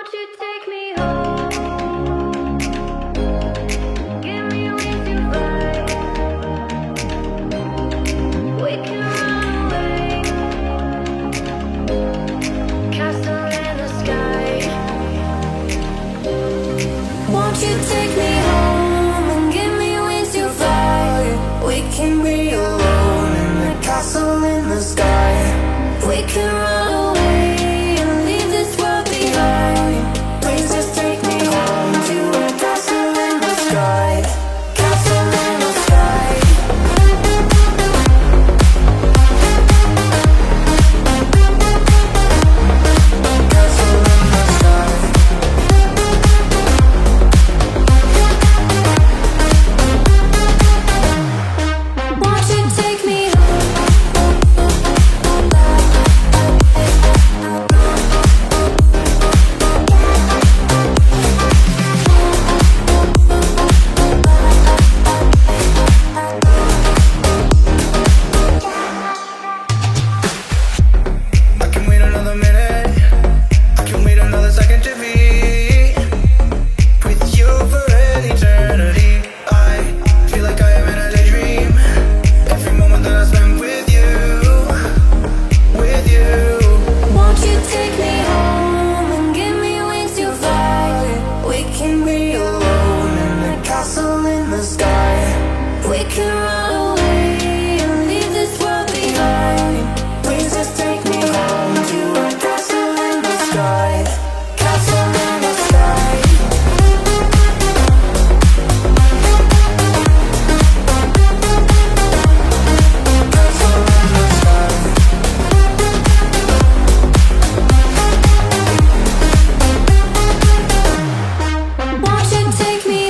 Won't you take me home? Give me with your vibe. We can run away. Castle in the sky. Won't you take me home and give me with your fire? We can be alone in the castle in the sky. We can run away and leave this world behind. Please just take me home to a castle in the sky. Castle in the sky. Castle in the sky. Won't you take me I can wait another minute. I can wait another second to be with you for an eternity. I feel like I am in a daydream. Every moment that I spend with you, with you. Won't you take me home and give me with your fire? We can be alone in the castle in the sky. We can run away and leave this world behind. Please just take me home to a castle in the sky. Castle in the sky. Castle in the sky. Won't you take me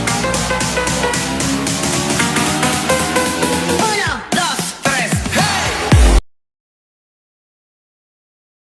Thank you.